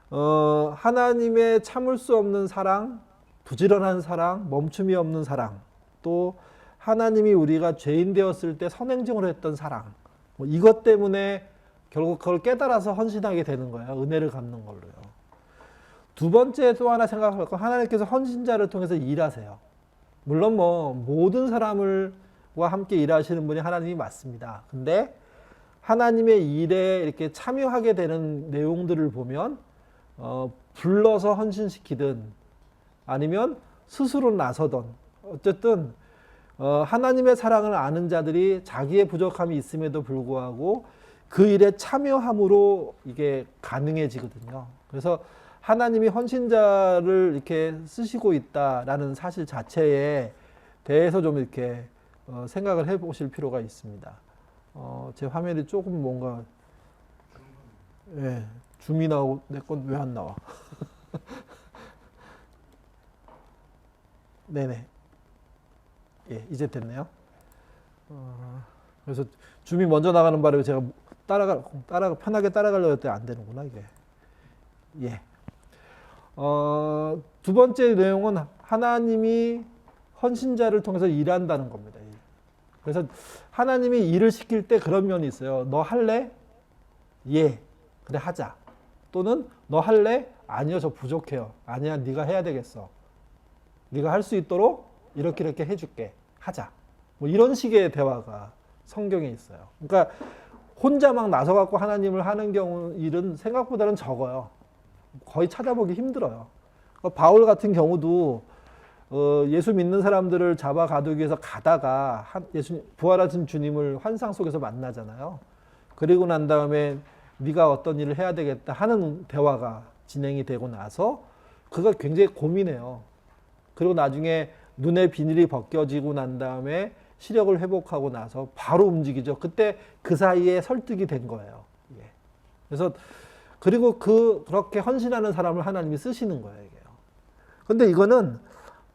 하나님의 참을 수 없는 사랑, 부지런한 사랑, 멈춤이 없는 사랑, 또 하나님이 우리가 죄인 되었을 때 선행증을 했던 사랑, 뭐 이것 때문에 결국 그걸 깨달아서 헌신하게 되는 거예요. 은혜를 갚는 걸로요. 두 번째 또 하나 생각할 거, 하나님께서 헌신자를 통해서 일하세요. 물론 뭐 모든 사람과 함께 일하시는 분이 하나님이 맞습니다. 근데 하나님의 일에 이렇게 참여하게 되는 내용들을 보면 불러서 헌신시키든 아니면 스스로 나서던 어쨌든 하나님의 사랑을 아는 자들이 자기의 부족함이 있음에도 불구하고 그 일에 참여함으로 이게 가능해지거든요. 그래서 하나님이 헌신자를 이렇게 쓰시고 있다라는 사실 자체에 대해서 좀 이렇게 생각을 해보실 필요가 있습니다. 제 화면이 조금 뭔가 줌이 나오고 내 건 왜 안 나와? 네네. 예, 이제 됐네요. 그래서 줌이 먼저 나가는 바람에 제가 편하게 따라가려고 했더니 안 되는구나, 이게. 예. 두 번째 내용은 하나님이 헌신자를 통해서 일한다는 겁니다. 그래서 하나님이 일을 시킬 때 그런 면이 있어요. 너 할래? 예. 그래, 하자. 또는 너 할래? 아니요, 저 부족해요. 아니야, 네가 해야 되겠어. 네가 할 수 있도록 이렇게 이렇게 해줄게. 하자. 뭐 이런 식의 대화가 성경에 있어요. 그러니까 혼자 막 나서갖고 하나님을 하는 경우 일은 생각보다는 적어요. 거의 찾아보기 힘들어요. 바울 같은 경우도 예수 믿는 사람들을 잡아 가두기 위해서 가다가 부활하신 주님을 환상 속에서 만나잖아요. 그리고 난 다음에 네가 어떤 일을 해야 되겠다 하는 대화가 진행이 되고 나서 그가 굉장히 고민해요. 그리고 나중에 눈의 비늘이 벗겨지고 난 다음에 시력을 회복하고 나서 바로 움직이죠. 그때 그 사이에 설득이 된 거예요. 그래서 그리고 그렇게 헌신하는 사람을 하나님이 쓰시는 거예요. 이게요. 근데 이거는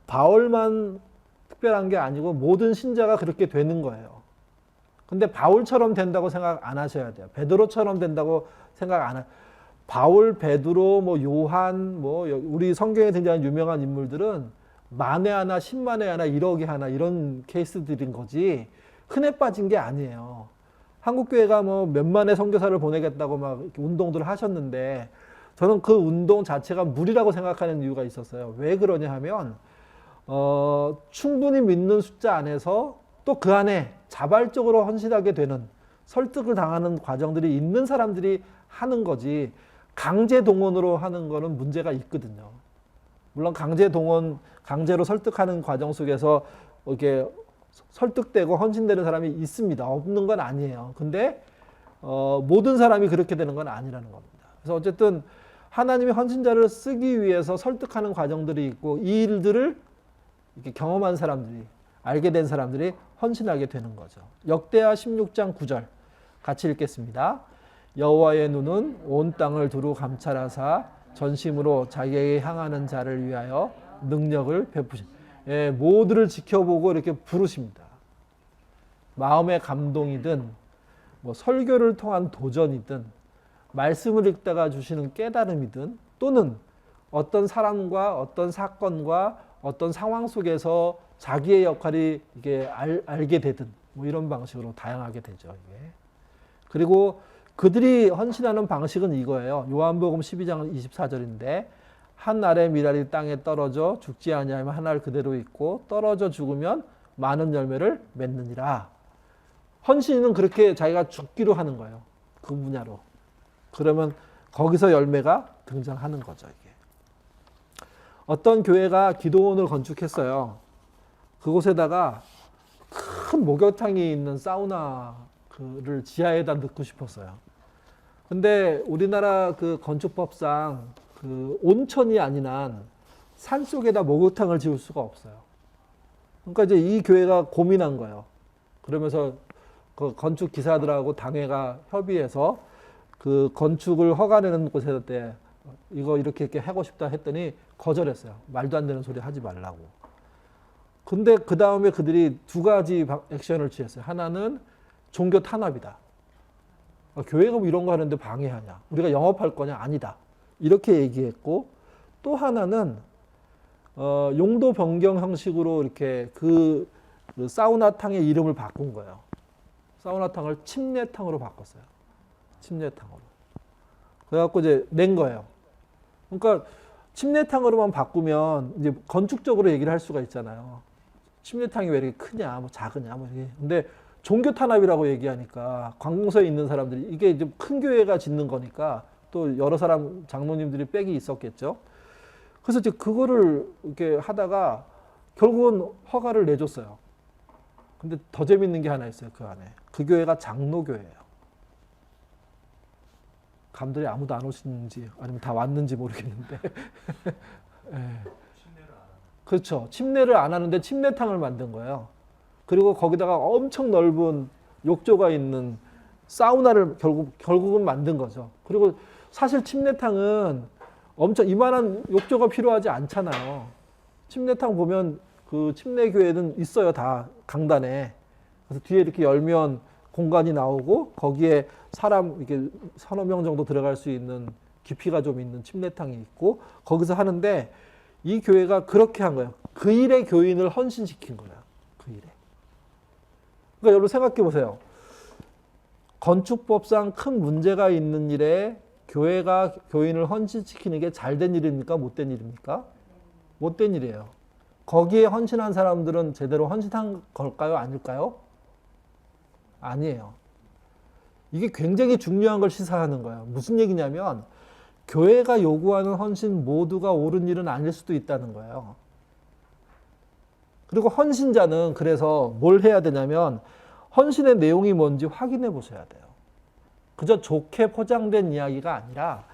바울만 특별한 게 아니고 모든 신자가 그렇게 되는 거예요. 근데 바울처럼 된다고 생각 안 하셔야 돼요. 베드로처럼 된다고 생각 안 바울, 베드로, 뭐 요한, 뭐 우리 성경에 등장하는 유명한 인물들은 만에 하나, 10만에 하나, 1억에 하나 이런 케이스들인 거지 흔해 빠진 게 아니에요. 한국교회가 뭐 몇만의 선교사를 보내겠다고 막 운동들을 하셨는데 저는 그 운동 자체가 무리라고 생각하는 이유가 있었어요. 왜 그러냐 하면 충분히 믿는 숫자 안에서 또 그 안에 자발적으로 헌신하게 되는 설득을 당하는 과정들이 있는 사람들이 하는 거지 강제 동원으로 하는 거는 문제가 있거든요. 물론 강제 동원, 강제로 설득하는 과정 속에서 이렇게 설득되고 헌신되는 사람이 있습니다. 없는 건 아니에요. 근데 모든 사람이 그렇게 되는 건 아니라는 겁니다. 그래서 어쨌든 하나님이 헌신자를 쓰기 위해서 설득하는 과정들이 있고 이 일들을 이렇게 경험한 사람들이 알게 된 사람들이 헌신하게 되는 거죠. 역대하 16장 9절 같이 읽겠습니다. 여호와의 눈은 온 땅을 두루 감찰하사 전심으로 자기에게 향하는 자를 위하여 능력을 베푸신 모두를 지켜보고 이렇게 부르십니다. 마음의 감동이든 뭐 설교를 통한 도전이든 말씀을 읽다가 주시는 깨달음이든 또는 어떤 사람과 어떤 사건과 어떤 상황 속에서 자기의 역할이 이게 알게 되든 뭐 이런 방식으로 다양하게 되죠. 이게. 그리고 그들이 헌신하는 방식은 이거예요. 요한복음 12장 24절인데 한 알의 미랄이 땅에 떨어져 죽지 아니하면 한 알 그대로 있고 떨어져 죽으면 많은 열매를 맺느니라. 헌신은 그렇게 자기가 죽기로 하는 거예요. 그 분야로. 그러면 거기서 열매가 등장하는 거죠. 이게. 어떤 교회가 기도원을 건축했어요. 그곳에다가 큰 목욕탕이 있는 사우나를 지하에다 넣고 싶었어요. 근데 우리나라 그 건축법상 그 온천이 아닌 한 산 속에다 목욕탕을 지을 수가 없어요. 그러니까 이제 이 교회가 고민한 거예요. 그러면서 그 건축 기사들하고 당회가 협의해서 그 건축을 허가내는 곳에서 때 이거 이렇게 하고 싶다 했더니 거절했어요. 말도 안 되는 소리 하지 말라고. 근데 그 다음에 그들이 두 가지 액션을 취했어요. 하나는 종교 탄압이다. 교회가 뭐 이런 거 하는데 방해하냐. 우리가 영업할 거냐? 아니다. 이렇게 얘기했고, 또 하나는 용도 변경 형식으로 이렇게 그 사우나탕의 이름을 바꾼 거예요. 사우나탕을 침례탕으로 바꿨어요. 침례탕으로. 그래갖고 이제 낸 거예요. 그러니까 침례탕으로만 바꾸면 이제 건축적으로 얘기를 할 수가 있잖아요. 침례탕이 왜 이렇게 크냐, 뭐 작으냐, 뭐 이게. 근데 종교 탄압이라고 얘기하니까 관공서에 있는 사람들이 이게 이제 큰 교회가 짓는 거니까 또 여러 사람 장로님들이 빽이 있었겠죠. 그래서 이제 그거를 이렇게 하다가 결국은 허가를 내줬어요. 근데 더 재밌는 게 하나 있어요, 그 안에. 그 교회가 장로교회예요. 감들이 아무도 안 오시는지 아니면 다 왔는지 모르겠는데. 네. 그렇죠. 침례를 안 하는데 침례탕을 만든 거예요. 그리고 거기다가 엄청 넓은 욕조가 있는 사우나를 결국은 만든 거죠. 그리고 사실 침례탕은 엄청 이만한 욕조가 필요하지 않잖아요. 침례탕 보면 그 침례교회는 있어요. 다 강단에. 그래서 뒤에 이렇게 열면 공간이 나오고 거기에 사람 이렇게 서너 명 정도 들어갈 수 있는 깊이가 좀 있는 침례탕이 있고 거기서 하는데 이 교회가 그렇게 한 거예요. 그 일에 교인을 헌신시킨 거예요. 그 일에. 그러니까 여러분 생각해 보세요. 건축법상 큰 문제가 있는 일에 교회가 교인을 헌신시키는 게 잘된 일입니까? 못된 일입니까? 못된 일이에요. 거기에 헌신한 사람들은 제대로 헌신한 걸까요? 아닐까요? 아니에요. 이게 굉장히 중요한 걸 시사하는 거예요. 무슨 얘기냐면 교회가 요구하는 헌신 모두가 옳은 일은 아닐 수도 있다는 거예요. 그리고 헌신자는 그래서 뭘 해야 되냐면 헌신의 내용이 뭔지 확인해 보셔야 돼요. 그저 좋게 포장된 이야기가 아니라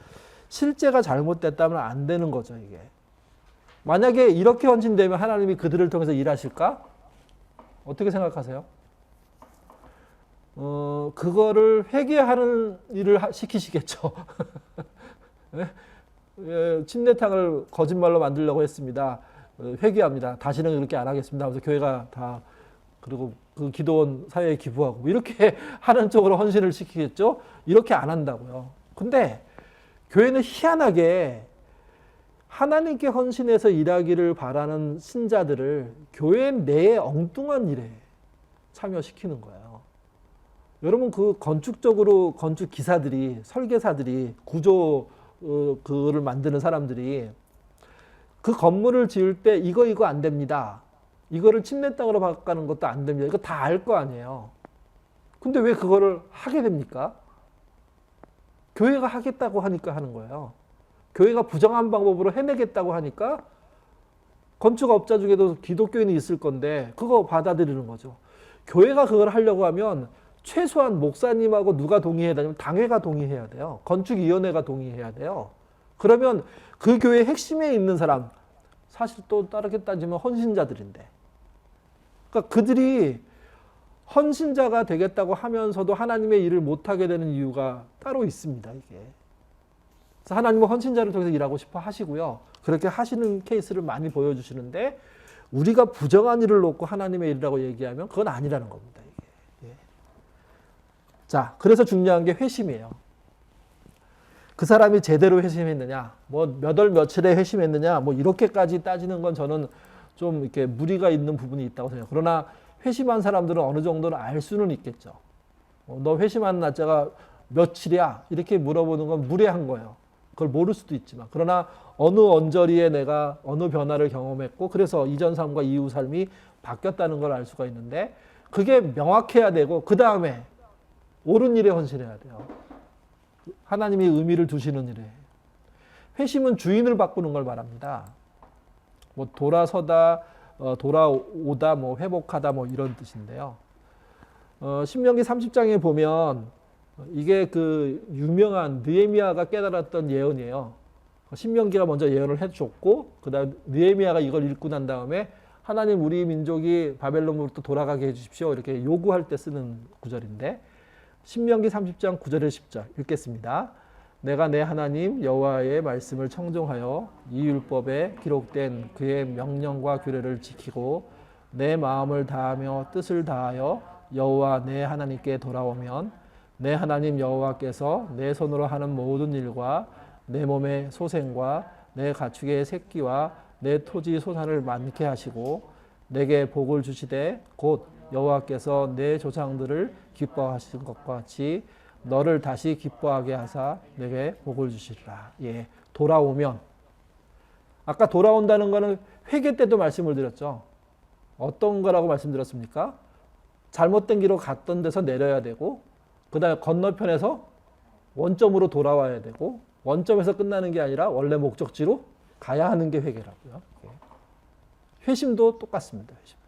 실제가 잘못됐다면 안 되는 거죠, 이게. 만약에 이렇게 헌신되면 하나님이 그들을 통해서 일하실까? 어떻게 생각하세요? 그거를 회개하는 일을 시키시겠죠. 침례탕을 거짓말로 만들려고 했습니다. 회개합니다. 다시는 그렇게 안 하겠습니다. 하면서 교회가 다 그리고 그 기도원 사회에 기부하고 뭐 이렇게 하는 쪽으로 헌신을 시키겠죠. 이렇게 안 한다고요. 근데 교회는 희한하게 하나님께 헌신해서 일하기를 바라는 신자들을 교회 내의 엉뚱한 일에 참여시키는 거예요. 여러분 그 건축적으로 건축 기사들이 설계사들이 구조 그를 만드는 사람들이 그 건물을 지을 때 이거 안 됩니다. 이거를 침례땅으로 바꾸는 것도 안 됩니다. 이거 다 알 거 아니에요. 근데 왜 그거를 하게 됩니까? 교회가 하겠다고 하니까 하는 거예요. 교회가 부정한 방법으로 해내겠다고 하니까 건축업자 중에도 기독교인이 있을 건데 그거 받아들이는 거죠. 교회가 그걸 하려고 하면 최소한 목사님하고 누가 동의해야 되냐면 당회가 동의해야 돼요. 건축위원회가 동의해야 돼요. 그러면 그 교회 핵심에 있는 사람, 사실 또 다르게 따지면 헌신자들인데. 그러니까 그들이 헌신자가 되겠다고 하면서도 하나님의 일을 못하게 되는 이유가 따로 있습니다, 이게. 그래서 하나님은 헌신자를 통해서 일하고 싶어 하시고요. 그렇게 하시는 케이스를 많이 보여주시는데 우리가 부정한 일을 놓고 하나님의 일이라고 얘기하면 그건 아니라는 겁니다, 이게. 예. 자, 그래서 중요한 게 회심이에요. 그 사람이 제대로 회심했느냐, 뭐 몇 월 며칠에 회심했느냐, 뭐 이렇게까지 따지는 건 저는 좀 이렇게 무리가 있는 부분이 있다고 생각해요. 그러나 회심한 사람들은 어느 정도는 알 수는 있겠죠. 너 회심하는 날짜가 며칠이야? 이렇게 물어보는 건 무례한 거예요. 그걸 모를 수도 있지만. 그러나 어느 언저리에 내가 어느 변화를 경험했고 그래서 이전 삶과 이후 삶이 바뀌었다는 걸 알 수가 있는데 그게 명확해야 되고 그 다음에 옳은 일에 헌신해야 돼요. 하나님이 의미를 두시는 일에. 회심은 주인을 바꾸는 걸 말합니다. 뭐 돌아서다, 돌아오다, 뭐 회복하다, 뭐 이런 뜻인데요. 신명기 30장에 보면 이게 그 유명한 느헤미야가 깨달았던 예언이에요. 신명기가 먼저 예언을 해줬고 그다음 느헤미야가 이걸 읽고 난 다음에 하나님 우리 민족이 바벨론으로부터 돌아가게 해주십시오 이렇게 요구할 때 쓰는 구절인데 신명기 30장 9절에 10절 읽겠습니다. 내가 내 하나님 여호와의 말씀을 청종하여 이 율법에 기록된 그의 명령과 규례를 지키고 내 마음을 다하며 뜻을 다하여 여호와 내 하나님께 돌아오면 내 하나님 여호와께서 내 손으로 하는 모든 일과 내 몸의 소생과 내 가축의 새끼와 내 토지 소산을 많게 하시고 내게 복을 주시되 곧 여호와께서 내 조상들을 기뻐하신 것과 같이 너를 다시 기뻐하게 하사 내게 복을 주시리라. 예, 돌아오면 아까 돌아온다는 거는 회개 때도 말씀을 드렸죠. 어떤 거라고 말씀드렸습니까? 잘못된 길로 갔던 데서 내려야 되고 그다음에 건너편에서 원점으로 돌아와야 되고 원점에서 끝나는 게 아니라 원래 목적지로 가야 하는 게 회개라고요. 회심도 똑같습니다. 회심도.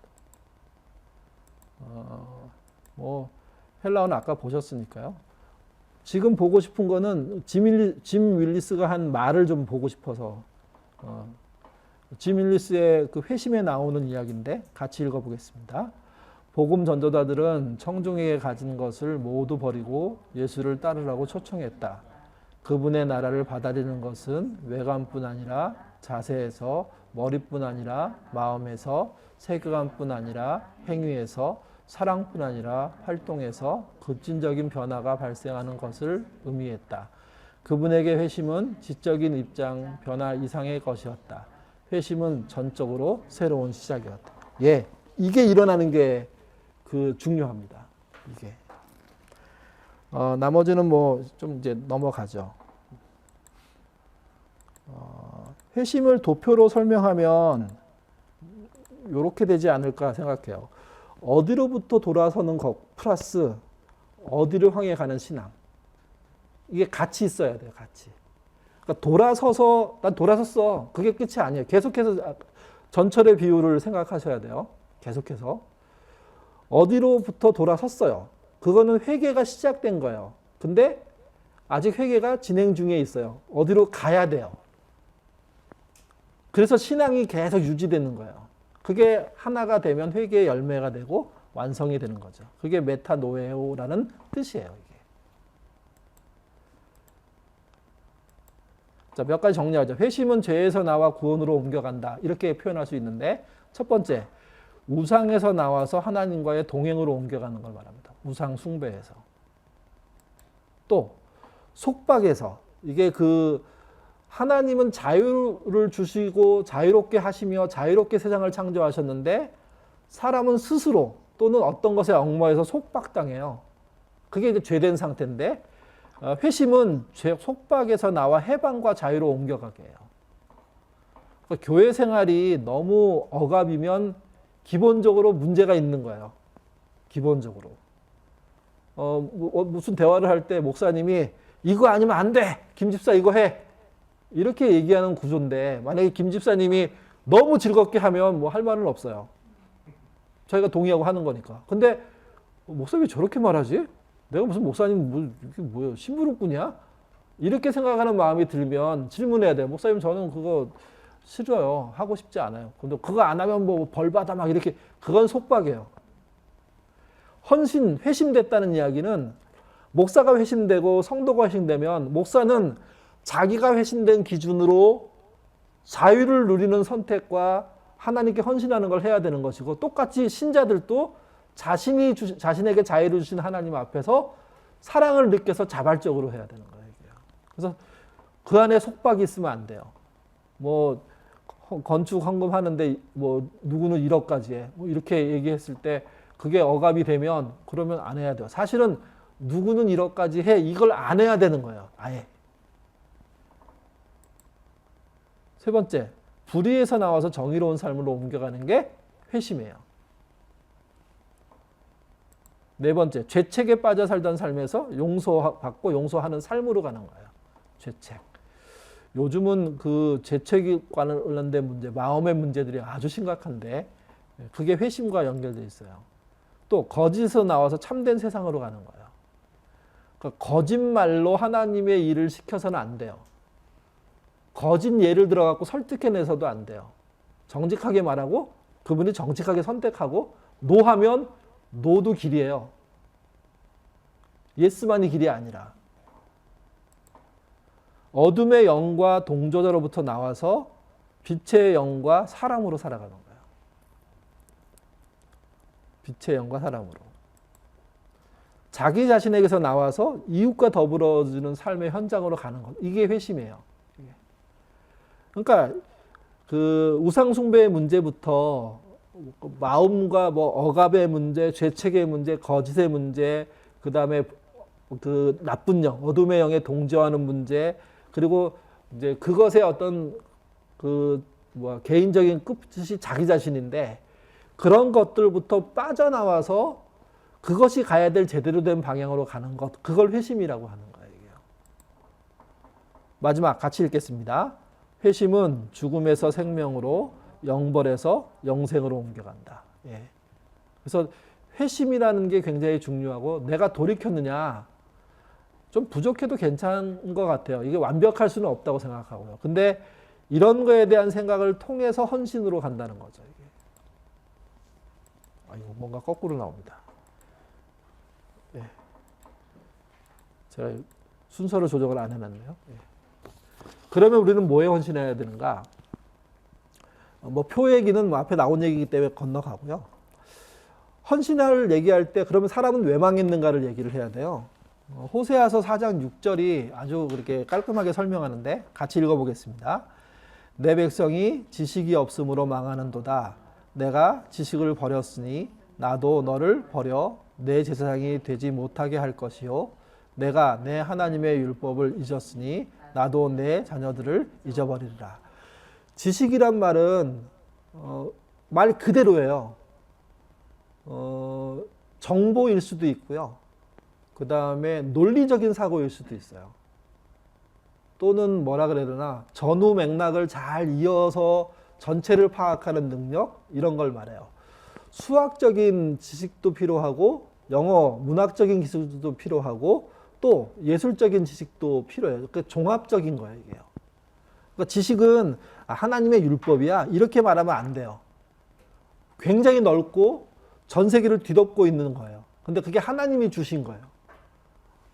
뭐 헬라어는 아까 보셨으니까요. 지금 보고 싶은 거는 짐 윌리스가 한 말을 좀 보고 싶어서 짐 윌리스의 그 회심에 나오는 이야기인데 같이 읽어보겠습니다. 복음 전도자들은 청중에게 가진 것을 모두 버리고 예수를 따르라고 초청했다. 그분의 나라를 받아들이는 것은 외관뿐 아니라 자세에서, 머리뿐 아니라 마음에서, 세계관뿐 아니라 행위에서, 사랑뿐 아니라 활동에서 급진적인 변화가 발생하는 것을 의미했다. 그분에게 회심은 지적인 입장 변화 이상의 것이었다. 회심은 전적으로 새로운 시작이었다. 예, 이게 일어나는 게 중요합니다. 이게. 나머지는 뭐 좀 이제 넘어가죠. 회심을 도표로 설명하면 이렇게 되지 않을까 생각해요. 어디로부터 돌아서는 것 플러스 어디를 향해 가는 신앙. 이게 같이 있어야 돼요. 같이. 그러니까 돌아서서 난 돌아섰어. 그게 끝이 아니에요. 계속해서 전철의 비유를 생각하셔야 돼요. 계속해서. 어디로부터 돌아섰어요. 그거는 회개가 시작된 거예요. 근데 아직 회개가 진행 중에 있어요. 어디로 가야 돼요. 그래서 신앙이 계속 유지되는 거예요. 그게 하나가 되면 회개의 열매가 되고 완성이 되는 거죠. 그게 메타노에오라는 뜻이에요. 이게. 자, 몇 가지 정리하죠. 회심은 죄에서 나와 구원으로 옮겨간다. 이렇게 표현할 수 있는데 첫 번째, 우상에서 나와서 하나님과의 동행으로 옮겨가는 걸 말합니다. 우상 숭배에서. 또 속박에서 이게 하나님은 자유를 주시고 자유롭게 하시며 자유롭게 세상을 창조하셨는데 사람은 스스로 또는 어떤 것에 얽매여서 속박당해요. 그게 이제 죄된 상태인데 회심은 속박에서 나와 해방과 자유로 옮겨가게 해요. 그러니까 교회 생활이 너무 억압이면 기본적으로 문제가 있는 거예요. 기본적으로. 무슨 대화를 할 때 목사님이 이거 아니면 안 돼. 김 집사 이거 해. 이렇게 얘기하는 구조인데 만약에 김 집사님이 너무 즐겁게 하면 뭐 할 말은 없어요. 저희가 동의하고 하는 거니까. 근데 목사님이 저렇게 말하지? 내가 무슨 목사님 이게 뭐야? 심부름꾼이야? 이렇게 생각하는 마음이 들면 질문해야 돼요. 목사님 저는 그거 싫어요. 하고 싶지 않아요. 근데 그거 안 하면 뭐 벌 받아 막 이렇게 그건 속박이에요. 헌신, 회심됐다는 이야기는 목사가 회심되고 성도가 회심되면 목사는 자기가 회심된 기준으로 자유를 누리는 선택과 하나님께 헌신하는 걸 해야 되는 것이고 똑같이 신자들도 자신에게 자유를 주신 하나님 앞에서 사랑을 느껴서 자발적으로 해야 되는 거예요. 그래서 그 안에 속박이 있으면 안 돼요. 뭐 건축 헌금 하는데 뭐 누구는 1억까지 해. 뭐 이렇게 얘기했을 때 그게 억압이 되면 그러면 안 해야 돼요. 사실은 누구는 1억까지 해. 이걸 안 해야 되는 거예요. 아예. 세 번째, 불의에서 나와서 정의로운 삶으로 옮겨가는 게 회심이에요. 네 번째, 죄책에 빠져 살던 삶에서 용서받고 용서하는 삶으로 가는 거예요. 죄책. 요즘은 그 죄책에 관련된 문제, 마음의 문제들이 아주 심각한데 그게 회심과 연결되어 있어요. 또 거짓에서 나와서 참된 세상으로 가는 거예요. 그러니까 거짓말로 하나님의 일을 시켜서는 안 돼요. 거짓 예를 들어갖고 설득해내서도 안 돼요. 정직하게 말하고 그분이 정직하게 선택하고 노하면 노도 길이에요. 예스만이 길이 아니라. 어둠의 영과 동조자로부터 나와서 빛의 영과 사람으로 살아가는 거예요. 빛의 영과 사람으로. 자기 자신에게서 나와서 이웃과 더불어지는 삶의 현장으로 가는 것. 이게 회심이에요. 그러니까 그 우상 숭배의 문제부터 마음과 뭐 억압의 문제, 죄책의 문제, 거짓의 문제, 그 다음에 그 나쁜 영, 어둠의 영에 동조하는 문제, 그리고 이제 그것의 어떤 그 뭐 개인적인 끝이 자기 자신인데 그런 것들부터 빠져나와서 그것이 가야 될 제대로 된 방향으로 가는 것, 그걸 회심이라고 하는 거예요. 마지막 같이 읽겠습니다. 회심은 죽음에서 생명으로, 영벌에서 영생으로 옮겨간다. 예. 그래서 회심이라는 게 굉장히 중요하고, 내가 돌이켰느냐, 좀 부족해도 괜찮은 것 같아요. 이게 완벽할 수는 없다고 생각하고요. 근데 이런 거에 대한 생각을 통해서 헌신으로 간다는 거죠. 이게. 이거 뭔가 거꾸로 나옵니다. 예. 제가 순서를 조정을 안 해놨네요. 예. 그러면 우리는 뭐에 헌신해야 되는가? 뭐 표 얘기는 뭐 앞에 나온 얘기이기 때문에 건너가고요. 헌신을 얘기할 때 그러면 사람은 왜 망했는가를 얘기를 해야 돼요. 호세아서 4장 6절이 아주 그렇게 깔끔하게 설명하는데 같이 읽어보겠습니다. 내 백성이 지식이 없음으로 망하는도다. 내가 지식을 버렸으니 나도 너를 버려 내 제사장이 되지 못하게 할 것이요. 내가 내 하나님의 율법을 잊었으니 나도 내 자녀들을 잊어버리리라. 지식이란 말은 말 그대로예요. 정보일 수도 있고요. 그 다음에 논리적인 사고일 수도 있어요. 또는 뭐라 그래야 되나, 전후 맥락을 잘 이어서 전체를 파악하는 능력, 이런 걸 말해요. 수학적인 지식도 필요하고 영어 문학적인 기술도 필요하고 또 예술적인 지식도 필요해요. 그러니까 종합적인 거예요, 이게요. 그러니까 지식은 하나님의 율법이야, 이렇게 말하면 안 돼요. 굉장히 넓고 전 세계를 뒤덮고 있는 거예요. 근데 그게 하나님이 주신 거예요.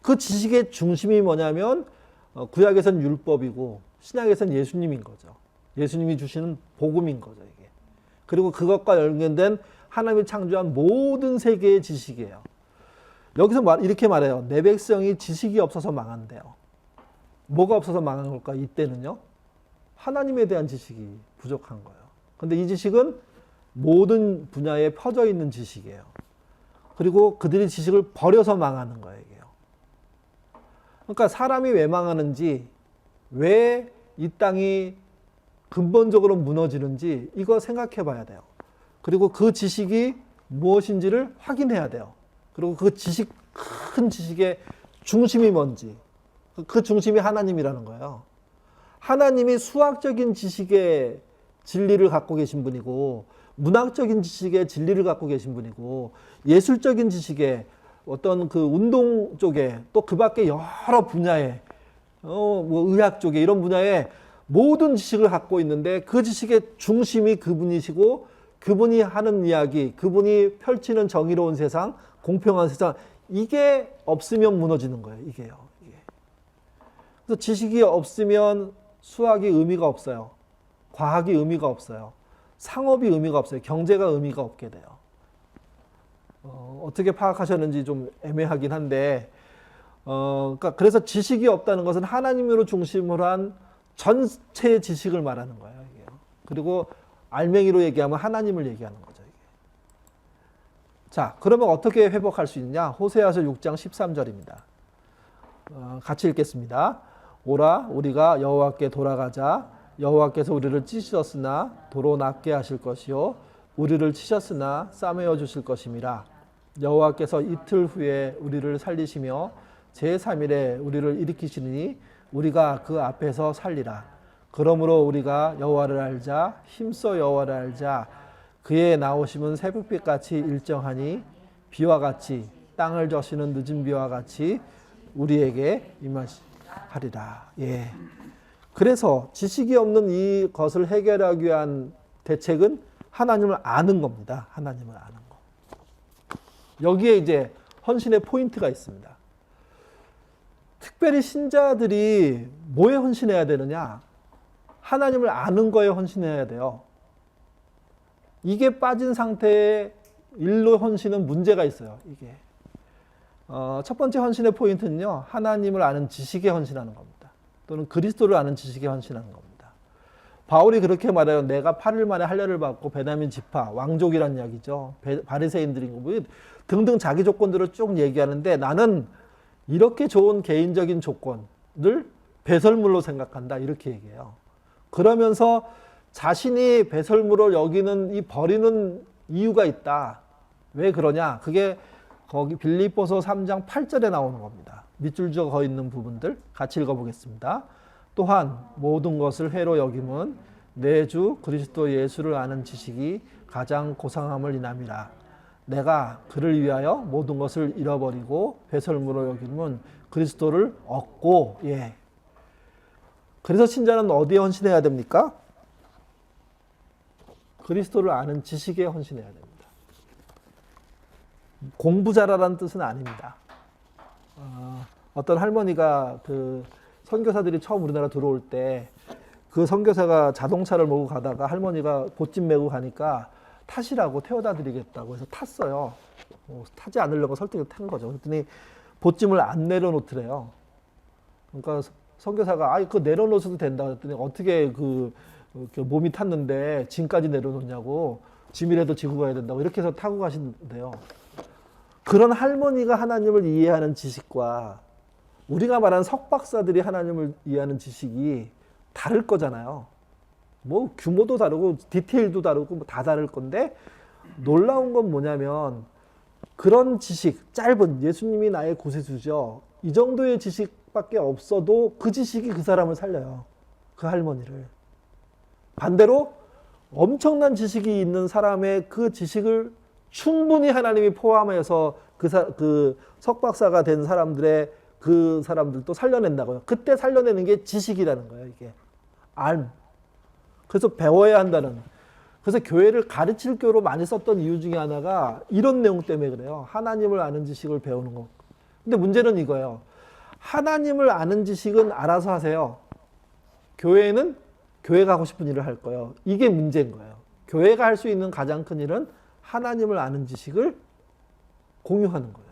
그 지식의 중심이 뭐냐면 구약에서는 율법이고 신약에서는 예수님인 거죠. 예수님이 주시는 복음인 거죠, 이게. 그리고 그것과 연결된 하나님이 창조한 모든 세계의 지식이에요. 여기서 이렇게 말해요. 내 백성이 지식이 없어서 망한대요. 뭐가 없어서 망한 걸까? 이때는요. 하나님에 대한 지식이 부족한 거예요. 근데 이 지식은 모든 분야에 퍼져 있는 지식이에요. 그리고 그들이 지식을 버려서 망하는 거예요, 이게요. 그러니까 사람이 왜 망하는지, 왜 이 땅이 근본적으로 무너지는지 이거 생각해 봐야 돼요. 그리고 그 지식이 무엇인지를 확인해야 돼요. 그리고 그 지식, 큰 지식의 중심이 뭔지, 그 중심이 하나님이라는 거예요. 하나님이 수학적인 지식의 진리를 갖고 계신 분이고, 문학적인 지식의 진리를 갖고 계신 분이고, 예술적인 지식의 어떤 그 운동 쪽에, 또 그 밖에 여러 분야에, 뭐 의학 쪽에 이런 분야에 모든 지식을 갖고 있는데 그 지식의 중심이 그분이시고, 그분이 하는 이야기, 그분이 펼치는 정의로운 세상, 공평한 세상, 이게 없으면 무너지는 거예요, 이게요. 이게. 그래서 지식이 없으면 수학이 의미가 없어요. 과학이 의미가 없어요. 상업이 의미가 없어요. 경제가 의미가 없게 돼요. 어떻게 파악하셨는지 좀 애매하긴 한데, 그러니까 그래서 지식이 없다는 것은 하나님으로 중심으로 한 전체 지식을 말하는 거예요. 이게요. 그리고 알맹이로 얘기하면 하나님을 얘기하는 거죠. 이게. 자, 그러면 어떻게 회복할 수 있느냐? 호세아서 6장 13절입니다. 같이 읽겠습니다. 오라, 우리가 여호와께 돌아가자. 여호와께서 우리를 찢으셨으나 도로 낫게 하실 것이요, 우리를 치셨으나 싸매어 주실 것임이라. 여호와께서 이틀 후에 우리를 살리시며 제3일에 우리를 일으키시니 우리가 그 앞에서 살리라. 그러므로 우리가 여호와를 알자, 힘써 여호와를 알자. 그의 나오심은 새벽빛같이 일정하니 비와 같이, 땅을 저시는 늦은 비와 같이 우리에게 임하리라. 예. 그래서 지식이 없는 이것을 해결하기 위한 대책은 하나님을 아는 겁니다. 하나님을 아는 거. 여기에 이제 헌신의 포인트가 있습니다. 특별히 신자들이 뭐에 헌신해야 되느냐? 하나님을 아는 거에 헌신해야 돼요. 이게 빠진 상태의 일로 헌신은 문제가 있어요. 이게. 첫 번째 헌신의 포인트는요, 하나님을 아는 지식에 헌신하는 겁니다. 또는 그리스도를 아는 지식에 헌신하는 겁니다. 바울이 그렇게 말해요. 내가 8일 만에 할례를 받고 베냐민 지파, 왕족이란 이야기죠. 바리새인들인 거 뭐 등등 자기 조건들을 쭉 얘기하는데 나는 이렇게 좋은 개인적인 조건을 배설물로 생각한다. 이렇게 얘기해요. 그러면서 자신이 배설물을 여기는 이 버리는 이유가 있다. 왜 그러냐? 그게 거기 빌립보서 3장 8절에 나오는 겁니다. 밑줄 적어 있는 부분들 같이 읽어보겠습니다. 또한 모든 것을 회로 여김은 내 주 그리스도 예수를 아는 지식이 가장 고상함을 인함이라. 내가 그를 위하여 모든 것을 잃어버리고 배설물로 여김은 그리스도를 얻고. 예. 그래서 신자는 어디에 헌신해야 됩니까? 그리스도를 아는 지식에 헌신해야 됩니다. 공부 잘하라는 뜻은 아닙니다. 어떤 할머니가 그 선교사들이 처음 우리나라 들어올 때 그 선교사가 자동차를 몰고 가다가 할머니가 보찜 메고 가니까 타시라고 태워다 드리겠다고 해서 탔어요. 타지 않으려고 설득해서 탄 거죠. 그랬더니 보찜을 안 내려놓더래요. 그러니까 선교사가 그거 내려놓으셔도 된다 그랬더니 어떻게 그 몸이 탔는데 짐까지 내려놓냐고, 짐이라도 지고 가야 된다고 이렇게 해서 타고 가신대요. 그런 할머니가 하나님을 이해하는 지식과 우리가 말하는 석박사들이 하나님을 이해하는 지식이 다를 거잖아요. 뭐 규모도 다르고 디테일도 다르고 뭐 다 다를 건데, 놀라운 건 뭐냐면 그런 지식, 짧은 예수님이 나의 구세주죠, 이 정도의 지식밖에 없어도 그 지식이 그 사람을 살려요. 그 할머니를. 반대로 엄청난 지식이 있는 사람의 그 지식을 충분히 하나님이 포함해서 그 석박사가 된 사람들의 그 사람들도 살려낸다고요. 그때 살려내는 게 지식이라는 거예요. 이게 알. 그래서 배워야 한다는. 그래서 교회를 가르칠 교로 많이 썼던 이유 중에 하나가 이런 내용 때문에 그래요. 하나님을 아는 지식을 배우는 거. 근데 문제는 이거예요. 하나님을 아는 지식은 알아서 하세요. 교회는 교회가 하고 싶은 일을 할 거예요. 이게 문제인 거예요. 교회가 할 수 있는 가장 큰 일은 하나님을 아는 지식을 공유하는 거예요.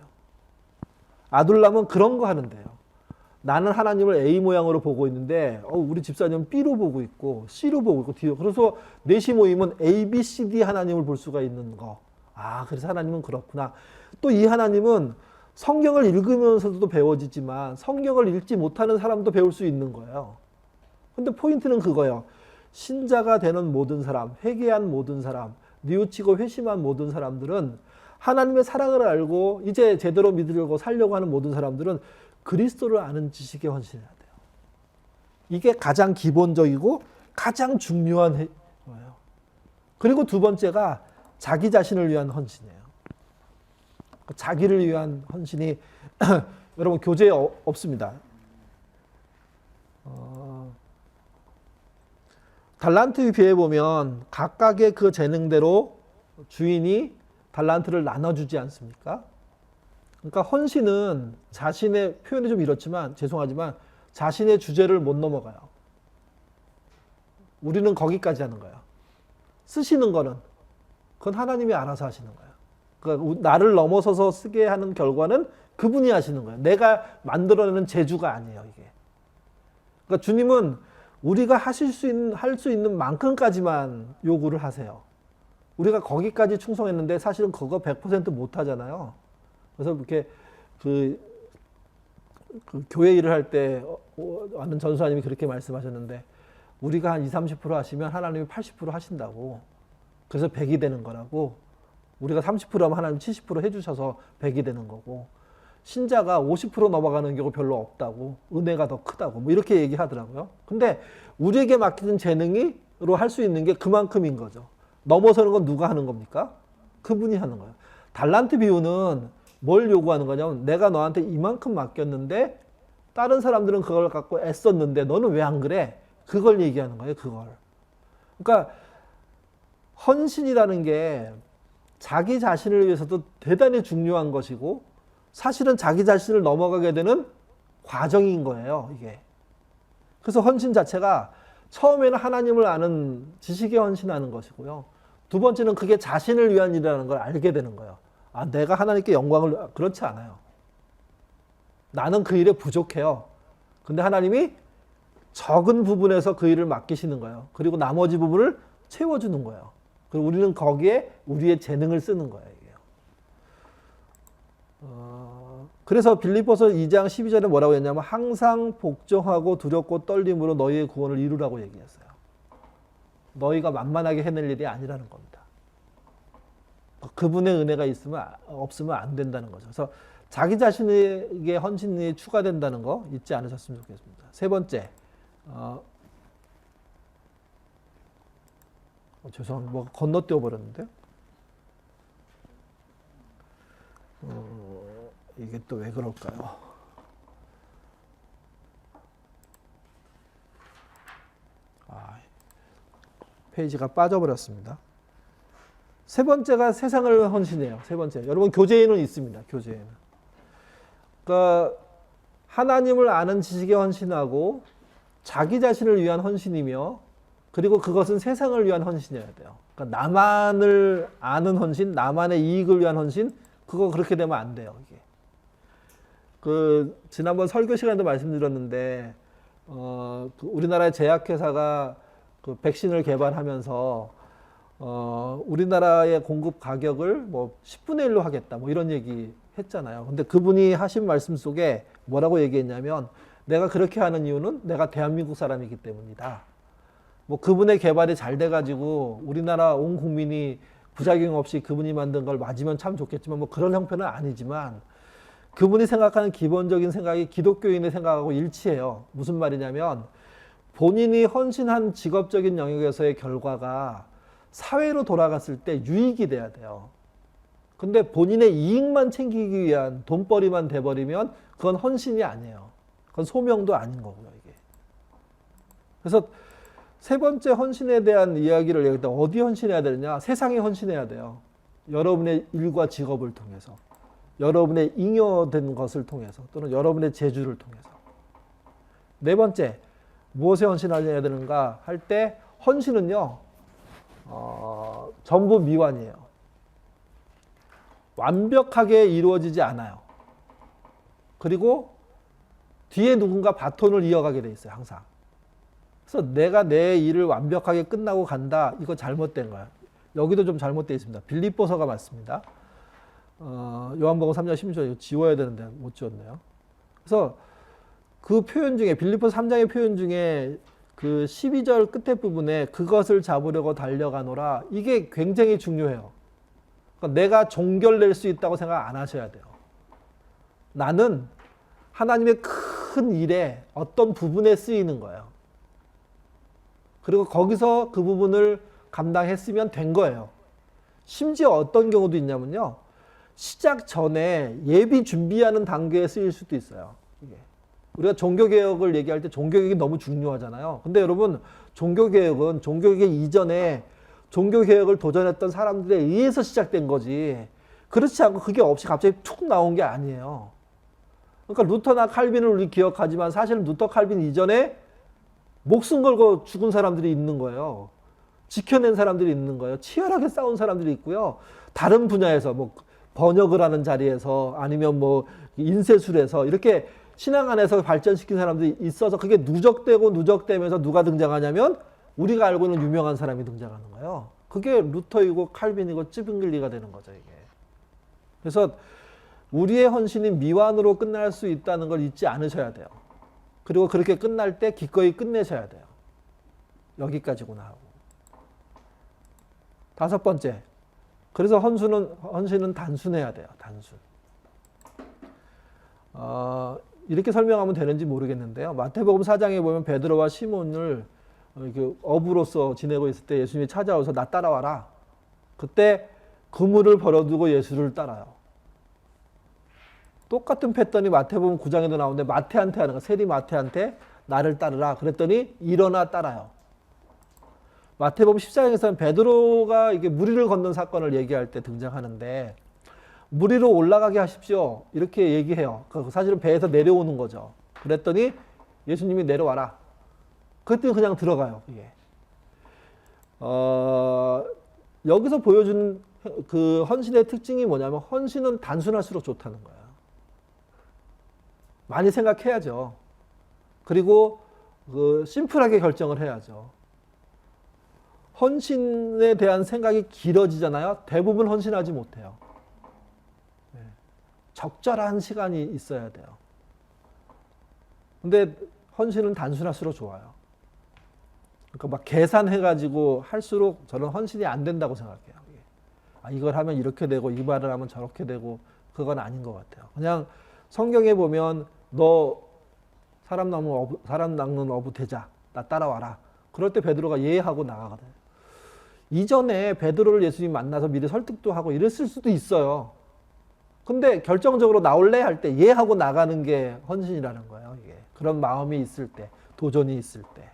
아둘람은 그런 거 하는데요. 나는 하나님을 A 모양으로 보고 있는데 우리 집사님은 B로 보고 있고 C로 보고 있고 D로. 그래서 넷이 모이면 A, B, C, D 하나님을 볼 수가 있는 거. 그래서 하나님은 그렇구나. 또 이 하나님은 성경을 읽으면서도 배워지지만 성경을 읽지 못하는 사람도 배울 수 있는 거예요. 근데 포인트는 그거예요. 신자가 되는 모든 사람, 회개한 모든 사람, 뉘우치고 회심한 모든 사람들은, 하나님의 사랑을 알고 이제 제대로 믿으려고 살려고 하는 모든 사람들은 그리스도를 아는 지식에 헌신해야 돼요. 이게 가장 기본적이고 가장 중요한 거예요. 그리고 두 번째가 자기 자신을 위한 헌신이에요. 자기를 위한 헌신이 여러분 교재에 없습니다. 달란트에 비해 보면 각각의 그 재능대로 주인이 달란트를 나눠주지 않습니까? 그러니까 헌신은 자신의, 표현이 좀 이렇지만 죄송하지만 자신의 주제를 못 넘어가요. 우리는 거기까지 하는 거예요. 쓰시는 거는 그건 하나님이 알아서 하시는 거예요. 그러니까 나를 넘어서서 쓰게 하는 결과는 그분이 하시는 거예요. 내가 만들어내는 재주가 아니에요, 이게. 그러니까 주님은 우리가 할 수 있는 만큼까지만 요구를 하세요. 우리가 거기까지 충성했는데 사실은 그거 100% 못 하잖아요. 그래서 이렇게 그 교회 일을 할 때 아는 전수사님이 그렇게 말씀하셨는데, 우리가 한 20-30% 하시면 하나님이 80% 하신다고. 그래서 100이 되는 거라고. 우리가 30% 하면 하나님 70% 해주셔서 100이 되는 거고, 신자가 50% 넘어가는 경우 별로 없다고, 은혜가 더 크다고, 뭐 이렇게 얘기하더라고요. 근데 우리에게 맡기는 재능으로 할 수 있는 게 그만큼인 거죠. 넘어서는 건 누가 하는 겁니까? 그분이 하는 거예요. 달란트 비유는 뭘 요구하는 거냐면, 내가 너한테 이만큼 맡겼는데 다른 사람들은 그걸 갖고 애썼는데 너는 왜 안 그래? 그걸 얘기하는 거예요. 그걸. 그러니까 헌신이라는 게 자기 자신을 위해서도 대단히 중요한 것이고, 사실은 자기 자신을 넘어가게 되는 과정인 거예요, 이게. 그래서 헌신 자체가 처음에는 하나님을 아는 지식에 헌신하는 것이고요. 두 번째는 그게 자신을 위한 일이라는 걸 알게 되는 거예요. 내가 하나님께 영광을, 그렇지 않아요. 나는 그 일에 부족해요. 근데 하나님이 적은 부분에서 그 일을 맡기시는 거예요. 그리고 나머지 부분을 채워주는 거예요. 그리고 우리는 거기에 우리의 재능을 쓰는 거예요. 그래서 빌립보서 2장 12절에 뭐라고 했냐면 항상 복종하고 두렵고 떨림으로 너희의 구원을 이루라고 얘기했어요. 너희가 만만하게 해낼 일이 아니라는 겁니다. 그분의 은혜가 없으면 안 된다는 거죠. 그래서 자기 자신에게 헌신이 추가된다는 거 잊지 않으셨으면 좋겠습니다. 세 번째, 죄송합니다. 뭐 건너뛰어 버렸는데요. 이게 또 왜 그럴까요? 페이지가 빠져버렸습니다. 세 번째가 세상을 헌신해요. 세 번째. 여러분 교제에는 있습니다. 교제에는. 그러니까 하나님을 아는 지식에 헌신하고 자기 자신을 위한 헌신이며 그리고 그것은 세상을 위한 헌신이어야 돼요. 그러니까 나만을 아는 헌신, 나만의 이익을 위한 헌신, 그거 그렇게 되면 안 돼요. 이게. 지난번 설교 시간에도 말씀드렸는데, 우리나라의 제약회사가 그 백신을 개발하면서, 우리나라의 공급 가격을 뭐 10분의 1로 하겠다, 뭐 이런 얘기 했잖아요. 근데 그분이 하신 말씀 속에 뭐라고 얘기했냐면, 내가 그렇게 하는 이유는 내가 대한민국 사람이기 때문이다. 뭐 그분의 개발이 잘 돼가지고 우리나라 온 국민이 부작용 없이 그분이 만든 걸 맞으면 참 좋겠지만 뭐 그런 형편은 아니지만 그분이 생각하는 기본적인 생각이 기독교인의 생각하고 일치해요. 무슨 말이냐면 본인이 헌신한 직업적인 영역에서의 결과가 사회로 돌아갔을 때 유익이 돼야 돼요. 근데 본인의 이익만 챙기기 위한 돈벌이만 돼버리면 그건 헌신이 아니에요. 그건 소명도 아닌 거고요, 이게. 그래서 세 번째 헌신에 대한 이야기를 얘기할 때 어디 헌신해야 되느냐? 세상에 헌신해야 돼요. 여러분의 일과 직업을 통해서. 여러분의 잉여된 것을 통해서. 또는 여러분의 재주를 통해서. 네 번째, 무엇에 헌신해야 되는가 할 때 헌신은요. 전부 미완이에요. 완벽하게 이루어지지 않아요. 그리고 뒤에 누군가 바톤을 이어가게 돼 있어요. 항상. 그래서 내가 내 일을 완벽하게 끝나고 간다. 이거 잘못된 거야. 여기도 좀 잘못되어 있습니다. 빌립보서가 맞습니다. 요한복음 3장 16절 이거 지워야 되는데 못 지웠네요. 그래서 그 표현 중에 빌립보서 3장의 표현 중에 그 12절 끝에 부분에 그것을 잡으려고 달려가노라. 이게 굉장히 중요해요. 그러니까 내가 종결낼 수 있다고 생각 안 하셔야 돼요. 나는 하나님의 큰 일에 어떤 부분에 쓰이는 거예요. 그리고 거기서 그 부분을 감당했으면 된 거예요. 심지어 어떤 경우도 있냐면요. 시작 전에 예비 준비하는 단계에 쓰일 수도 있어요. 이게. 우리가 종교개혁을 얘기할 때 종교개혁이 너무 중요하잖아요. 근데 여러분, 종교개혁은 종교개혁 이전에 종교개혁을 도전했던 사람들에 의해서 시작된 거지. 그렇지 않고 그게 없이 갑자기 툭 나온 게 아니에요. 그러니까 루터나 칼빈을 우리 기억하지만 사실은 루터 칼빈 이전에 목숨 걸고 죽은 사람들이 있는 거예요. 지켜낸 사람들이 있는 거예요. 치열하게 싸운 사람들이 있고요. 다른 분야에서 뭐 번역을 하는 자리에서 아니면 뭐 인쇄술에서 이렇게 신앙 안에서 발전시킨 사람들이 있어서 그게 누적되고 누적되면서 누가 등장하냐면 우리가 알고 있는 유명한 사람이 등장하는 거예요. 그게 루터이고 칼빈이고 찌빙글리가 되는 거죠, 이게. 그래서 우리의 헌신이 미완으로 끝날 수 있다는 걸 잊지 않으셔야 돼요. 그리고 그렇게 끝날 때 기꺼이 끝내셔야 돼요. 여기까지구나 하고. 다섯 번째. 그래서 헌신은 단순해야 돼요. 단순. 이렇게 설명하면 되는지 모르겠는데요. 마태복음 4장에 보면 베드로와 시몬을 어부로서 지내고 있을 때 예수님이 찾아와서 나 따라와라. 그때 그물을 버려두고 예수를 따라요. 똑같은 패턴이 마태복음 9장에도 나오는데 마태한테 하는 거, 세리 마태한테 나를 따르라. 그랬더니 일어나 따라요. 마태복음 14장에서는 베드로가 이게 무리를 건넌 사건을 얘기할 때 등장하는데 물 위로 올라가게 하십시오. 이렇게 얘기해요. 사실은 배에서 내려오는 거죠. 그랬더니 예수님이 내려와라. 그랬더니 그냥 들어가요. 이게. 여기서 보여주는 그 헌신의 특징이 뭐냐면 헌신은 단순할수록 좋다는 거예요. 많이 생각해야죠. 그리고 심플하게 결정을 해야죠. 헌신에 대한 생각이 길어지잖아요. 대부분 헌신하지 못해요. 적절한 시간이 있어야 돼요. 근데 헌신은 단순할수록 좋아요. 그러니까 막 계산해가지고 할수록 저는 헌신이 안 된다고 생각해요. 이걸 하면 이렇게 되고 이 말을 하면 저렇게 되고 그건 아닌 것 같아요. 그냥 성경에 보면 너 사람 낚는 어부 되자. 나 따라와라. 그럴 때 베드로가 예 하고 나가거든요. 이전에 베드로를 예수님 만나서 미리 설득도 하고 이랬을 수도 있어요. 근데 결정적으로 나올래 할 때 예 하고 나가는 게 헌신이라는 거예요. 이게. 그런 마음이 있을 때, 도전이 있을 때.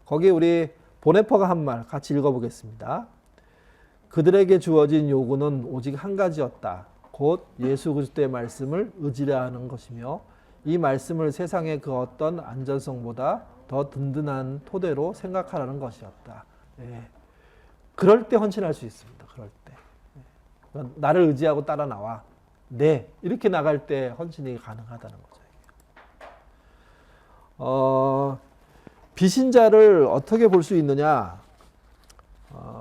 거기 우리 보네퍼가 한 말 같이 읽어보겠습니다. 그들에게 주어진 요구는 오직 한 가지였다. 곧 예수 그리스도의 말씀을 의지해야 하는 것이며 이 말씀을 세상의 그 어떤 안전성보다 더 든든한 토대로 생각하라는 것이었다. 예. 그럴 때 헌신할 수 있습니다. 그럴 때. 그러니까 나를 의지하고 따라 나와. 네. 이렇게 나갈 때 헌신이 가능하다는 거죠. 비신자를 어떻게 볼 수 있느냐?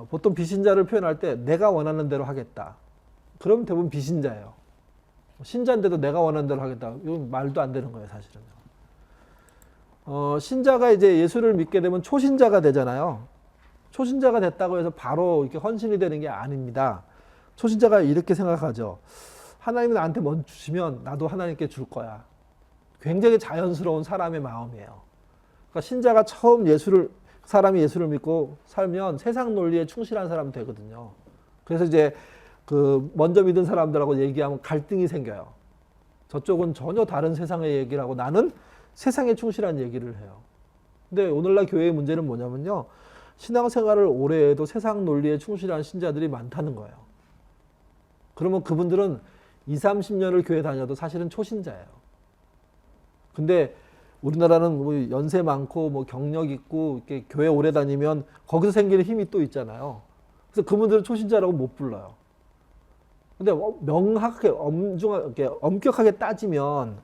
보통 비신자를 표현할 때 내가 원하는 대로 하겠다. 그럼 대부분 비신자예요. 신자인데도 내가 원하는 대로 하겠다. 이건 말도 안 되는 거예요, 사실은요. 신자가 이제 예수를 믿게 되면 초신자가 되잖아요. 초신자가 됐다고 해서 바로 이렇게 헌신이 되는 게 아닙니다. 초신자가 이렇게 생각하죠. 하나님이 나한테 뭐 주시면 나도 하나님께 줄 거야. 굉장히 자연스러운 사람의 마음이에요. 그러니까 신자가 처음 사람이 예수를 믿고 살면 세상 논리에 충실한 사람이 되거든요. 그래서 이제 먼저 믿은 사람들하고 얘기하면 갈등이 생겨요. 저쪽은 전혀 다른 세상의 얘기를 하고 나는 세상에 충실한 얘기를 해요. 근데 오늘날 교회의 문제는 뭐냐면요. 신앙생활을 오래 해도 세상 논리에 충실한 신자들이 많다는 거예요. 그러면 그분들은 20, 30년을 교회 다녀도 사실은 초신자예요. 근데 우리나라는 뭐 연세 많고 뭐 경력 있고 이렇게 교회 오래 다니면 거기서 생기는 힘이 또 있잖아요. 그래서 그분들은 초신자라고 못 불러요. 근데 명확하게 엄격하게 따지면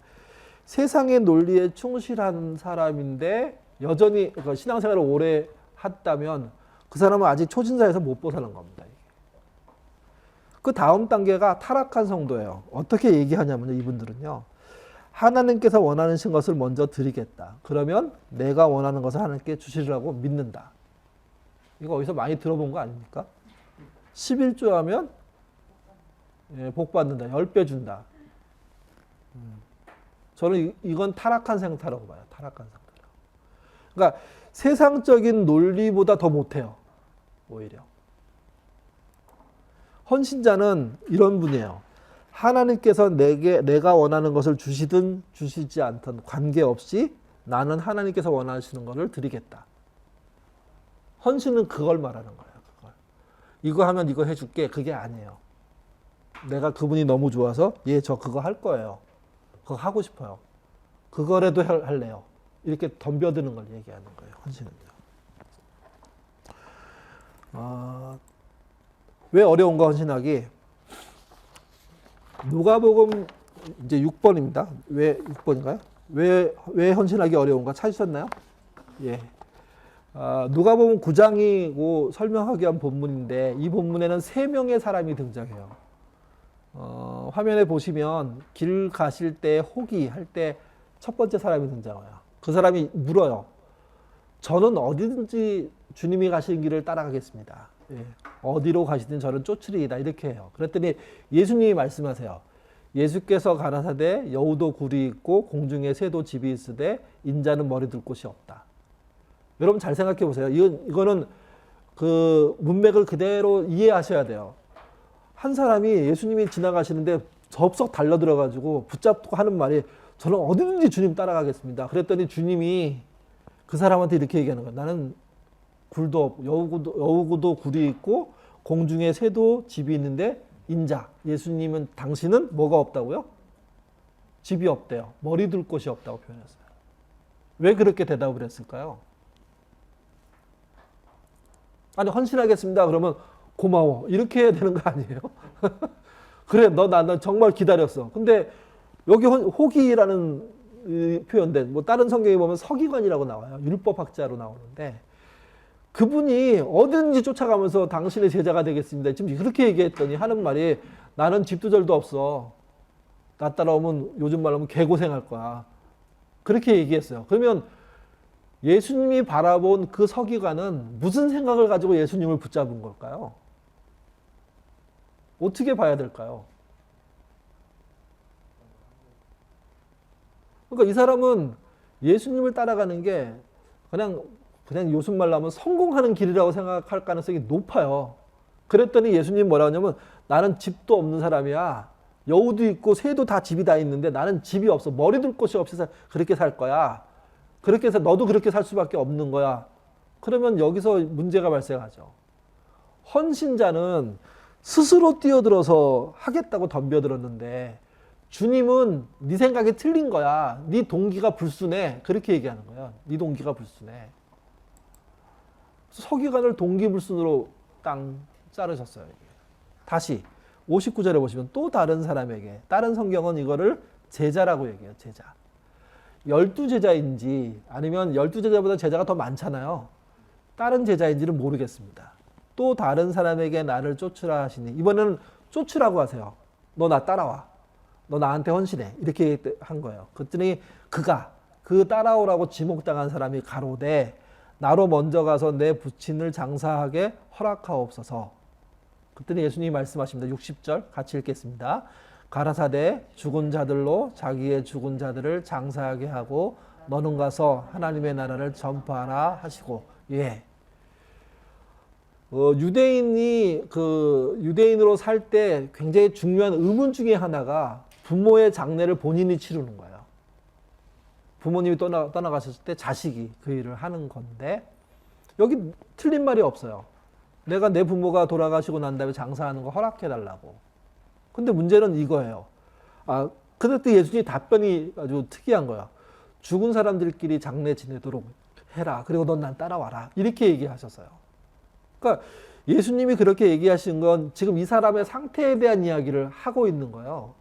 세상의 논리에 충실한 사람인데 여전히 신앙생활을 오래 했다면 그 사람은 아직 초신자에서 못 벗어난 겁니다. 그 다음 단계가 타락한 성도예요. 어떻게 얘기하냐면요. 이분들은요. 하나님께서 원하는 것을 먼저 드리겠다. 그러면 내가 원하는 것을 하나님께 주시리라고 믿는다. 이거 어디서 많이 들어본 거 아닙니까? 11조 하면 복 받는다. 10배 준다. 저는 이건 타락한 생태라고 봐요. 타락한 생태. 그러니까 세상적인 논리보다 더 못해요. 오히려. 헌신자는 이런 분이에요. 하나님께서 내가 원하는 것을 주시든 주시지 않든 관계없이 나는 하나님께서 원하시는 것을 드리겠다. 헌신은 그걸 말하는 거예요. 그걸. 이거 하면 이거 해줄게. 그게 아니에요. 내가 그분이 너무 좋아서 저 그거 할 거예요. 그거 하고 싶어요. 그거라도 할래요. 이렇게 덤벼드는 걸 얘기하는 거예요. 헌신은요. 왜 어려운가 헌신하기? 누가복음 이제 6번입니다. 왜 6번인가요? 왜 헌신하기 어려운가 찾으셨나요? 예. 누가복음 9장이고 설명하기 위한 본문인데 이 본문에는 3명의 사람이 등장해요. 화면에 보시면 길 가실 때 호기할 때 첫 번째 사람이 등장해요. 그 사람이 물어요. 저는 어디든지 주님이 가시는 길을 따라가겠습니다. 예. 어디로 가시든 저는 쫓으리이다. 이렇게 해요. 그랬더니 예수님이 말씀하세요. 예수께서 가라사대 여우도 굴이 있고 공중에 새도 집이 있으되 인자는 머리 둘 곳이 없다. 여러분 잘 생각해 보세요. 이거는 그 문맥을 그대로 이해하셔야 돼요. 한 사람이 예수님이 지나가시는데 접속 달려들어가지고 붙잡고 하는 말이 저는 어디든지 주님 따라가겠습니다. 그랬더니 주님이 그 사람한테 이렇게 얘기하는 거예요. 나는 굴도 여우도 굴이 있고 공중에 새도 집이 있는데 인자 예수님은 당신은 뭐가 없다고요? 집이 없대요. 머리 둘 곳이 없다고 표현했어요. 왜 그렇게 대답을 했을까요? 아니 헌신하겠습니다. 그러면 고마워 이렇게 해야 되는 거 아니에요? 그래 나 정말 기다렸어. 근데 여기 호기라는 표현된, 뭐 다른 성경에 보면 서기관이라고 나와요. 율법학자로 나오는데, 그분이 어딘지 쫓아가면서 당신의 제자가 되겠습니다. 지금 그렇게 얘기했더니 하는 말이, 나는 집도 절도 없어. 나 따라오면 요즘 말로 하면 개고생할 거야. 그렇게 얘기했어요. 그러면 예수님이 바라본 그 서기관은 무슨 생각을 가지고 예수님을 붙잡은 걸까요? 어떻게 봐야 될까요? 그러니까 이 사람은 예수님을 따라가는 게 그냥 요즘 말로 하면 성공하는 길이라고 생각할 가능성이 높아요. 그랬더니 예수님 뭐라고 하냐면, 나는 집도 없는 사람이야. 여우도 있고 새도 다 집이 다 있는데 나는 집이 없어. 머리 둘 곳이 없어서 그렇게 살 거야. 그렇게 해서 너도 그렇게 살 수밖에 없는 거야. 그러면 여기서 문제가 발생하죠. 헌신자는 스스로 뛰어들어서 하겠다고 덤벼들었는데, 주님은 네 생각이 틀린 거야. 네 동기가 불순해. 그렇게 얘기하는 거야. 네 동기가 불순해. 서기관을 동기불순으로 땅 자르셨어요. 다시 59절에 보시면 또 다른 사람에게, 다른 성경은 이거를 제자라고 얘기해요. 제자. 12제자인지 아니면 12제자보다 제자가 더 많잖아요. 다른 제자인지는 모르겠습니다. 또 다른 사람에게 나를 쫓으라 하시니, 이번에는 쫓으라고 하세요. 너 나 따라와. 너 나한테 헌신해. 이렇게 한 거예요. 그랬더니 그 따라오라고 지목당한 사람이 가로되, 나로 먼저 가서 내 부친을 장사하게 허락하옵소서. 그랬더니 예수님이 말씀하십니다. 60절 같이 읽겠습니다. 가라사대 죽은 자들로 자기의 죽은 자들을 장사하게 하고 너는 가서 하나님의 나라를 전파하라 하시고. 예. 유대인으로 살 때 굉장히 중요한 의문 중에 하나가 부모의 장례를 본인이 치르는 거예요. 부모님이 떠나가셨을 때 자식이 그 일을 하는 건데, 여기 틀린 말이 없어요. 내가 내 부모가 돌아가시고 난 다음에 장사하는 거 허락해달라고. 근데 문제는 이거예요. 그때 예수님의 답변이 아주 특이한 거야. 죽은 사람들끼리 장례 지내도록 해라. 그리고 넌 난 따라와라. 이렇게 얘기하셨어요. 그러니까 예수님이 그렇게 얘기하신 건 지금 이 사람의 상태에 대한 이야기를 하고 있는 거예요.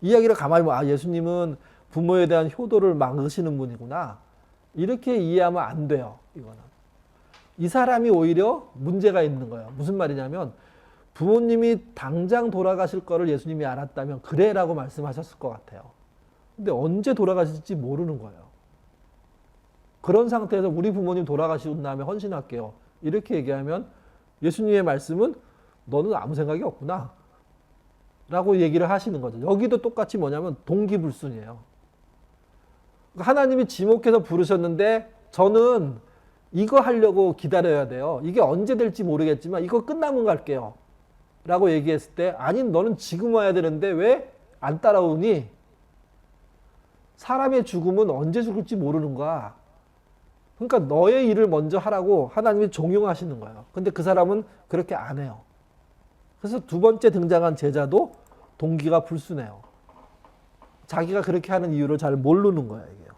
이야기를 가만히 보면, 예수님은 부모에 대한 효도를 막으시는 분이구나. 이렇게 이해하면 안 돼요. 이거는. 이 사람이 오히려 문제가 있는 거예요. 무슨 말이냐면, 부모님이 당장 돌아가실 거를 예수님이 알았다면 그래라고 말씀하셨을 것 같아요. 근데 언제 돌아가실지 모르는 거예요. 그런 상태에서 우리 부모님 돌아가시고 나면 헌신할게요. 이렇게 얘기하면 예수님의 말씀은 너는 아무 생각이 없구나 라고 얘기를 하시는 거죠. 여기도 똑같이 뭐냐면 동기불순이에요. 하나님이 지목해서 부르셨는데 저는 이거 하려고 기다려야 돼요. 이게 언제 될지 모르겠지만 이거 끝나면 갈게요 라고 얘기했을 때, 아니 너는 지금 와야 되는데 왜 안 따라오니? 사람의 죽음은 언제 죽을지 모르는 거야. 그러니까 너의 일을 먼저 하라고 하나님이 종용하시는 거예요. 근데 그 사람은 그렇게 안 해요. 그래서 두 번째 등장한 제자도 동기가 불순해요. 자기가 그렇게 하는 이유를 잘 모르는 거예요. 이게요.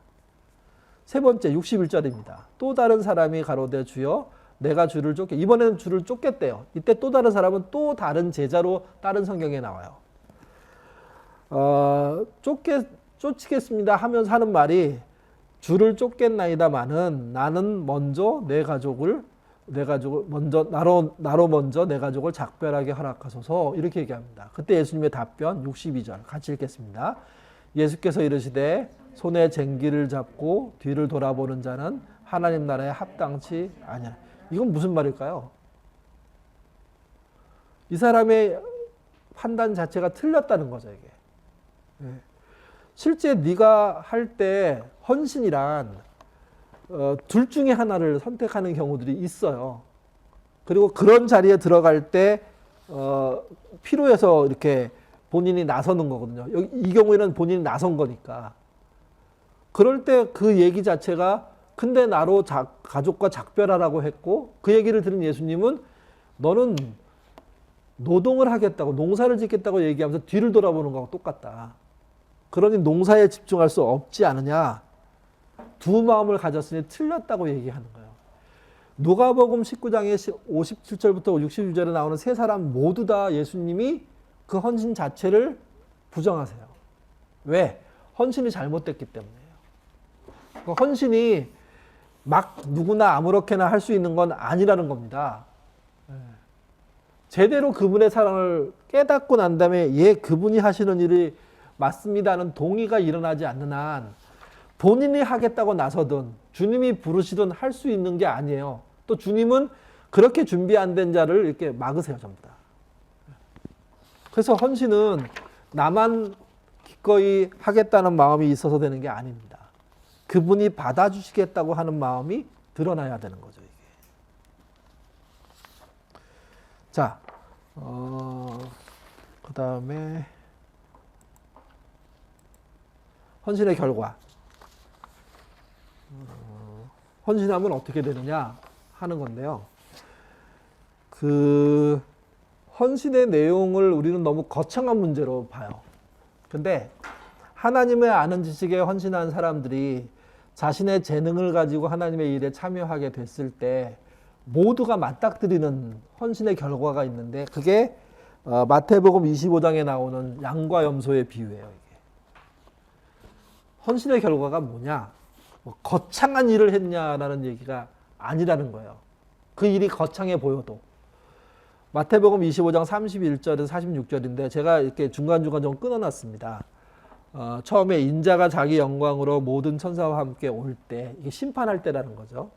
세 번째 61절입니다. 또 다른 사람이 가로되 주여 내가 주를 이번에는 주를 쫓겠대요. 이때 또 다른 사람은 또 다른 제자로 다른 성경에 나와요. 쫓겠습니다 하면서 하는 말이, 주를 쫓겠나이다마는 나는 먼저 나로 먼저 내 가족을 작별하게 허락하소서. 이렇게 얘기합니다. 그때 예수님의 답변 62절 같이 읽겠습니다. 예수께서 이르시되 손에 쟁기를 잡고 뒤를 돌아보는 자는 하나님 나라에 합당치 아니라. 이건 무슨 말일까요? 이 사람의 판단 자체가 틀렸다는 거죠, 이게. 실제 네가 할 때 헌신이란 둘 중에 하나를 선택하는 경우들이 있어요. 그리고 그런 자리에 들어갈 때 필요해서 이렇게 본인이 나서는 거거든요. 이 경우에는 본인이 나선 거니까. 그럴 때 그 얘기 자체가, 근데 나로 가족과 작별하라고 했고, 그 얘기를 들은 예수님은 너는 노동을 하겠다고, 농사를 짓겠다고 얘기하면서 뒤를 돌아보는 거하고 똑같다. 그러니 농사에 집중할 수 없지 않느냐. 두 마음을 가졌으니 틀렸다고 얘기하는 거예요. 누가복음 19장의 57절부터 62절에 나오는 세 사람 모두 다 예수님이 그 헌신 자체를 부정하세요. 왜? 헌신이 잘못됐기 때문이에요. 그러니까 헌신이 막 누구나 아무렇게나 할 수 있는 건 아니라는 겁니다. 제대로 그분의 사랑을 깨닫고 난 다음에 예, 그분이 하시는 일이 맞습니다는 동의가 일어나지 않는 한 본인이 하겠다고 나서든 주님이 부르시든 할 수 있는 게 아니에요. 또 주님은 그렇게 준비 안 된 자를 이렇게 막으세요, 전부 다. 그래서 헌신은 나만 기꺼이 하겠다는 마음이 있어서 되는 게 아닙니다. 그분이 받아주시겠다고 하는 마음이 드러나야 되는 거죠, 이게. 자, 그 다음에 헌신의 결과. 헌신하면 어떻게 되느냐 하는 건데요. 그 헌신의 내용을 우리는 너무 거창한 문제로 봐요. 근데 하나님의 아는 지식에 헌신한 사람들이 자신의 재능을 가지고 하나님의 일에 참여하게 됐을 때 모두가 맞닥뜨리는 헌신의 결과가 있는데 그게 마태복음 25장에 나오는 양과 염소의 비유예요. 이게. 헌신의 결과가 뭐냐? 뭐 거창한 일을 했냐라는 얘기가 아니라는 거예요. 그 일이 거창해 보여도. 마태복음 25장 31절에서 46절인데 제가 이렇게 중간중간 좀 끊어놨습니다. 처음에 인자가 자기 영광으로 모든 천사와 함께 올 때, 이게 심판할 때라는 거죠.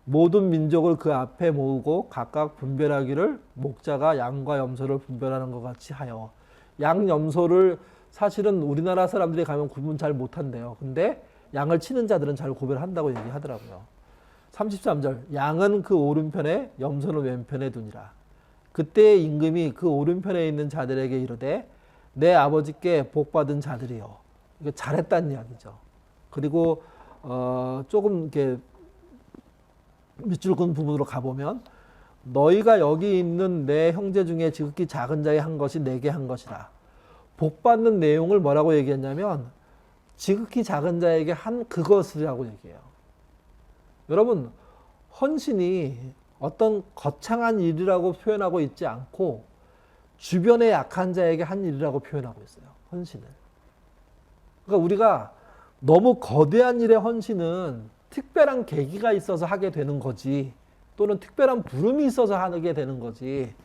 모든 민족을 그 앞에 모으고 각각 분별하기를 목자가 양과 염소를 분별하는 것 같이 하여. 양, 염소를 사실은 우리나라 사람들이 가면 구분 잘 못한대요. 근데 양을 치는 자들은 잘 구별한다고 얘기하더라고요. 33절, 양은 그 오른편에 염소는 왼편에 두니라. 그때 임금이 그 오른편에 있는 자들에게 이르되 내 아버지께 복받은 자들이요. 이거 잘했다는 이야기죠. 그리고 조금 이렇게 밑줄 긋은 부분으로 가보면 너희가 여기 있는 내 형제 중에 지극히 작은 자의 한 것이 내게 한 것이라. 복받는 내용을 뭐라고 얘기했냐면 지극히 작은 자에게 한 그것이라고 얘기해요. 여러분, 헌신이 어떤 거창한 일이라고 표현하고 있지 않고 주변의 약한 자에게 한 일이라고 표현하고 있어요. 헌신을. 그러니까 우리가 너무 거대한 일의 헌신은 특별한 계기가 있어서 하게 되는 거지, 또는 특별한 부름이 있어서 하게 되는 거지,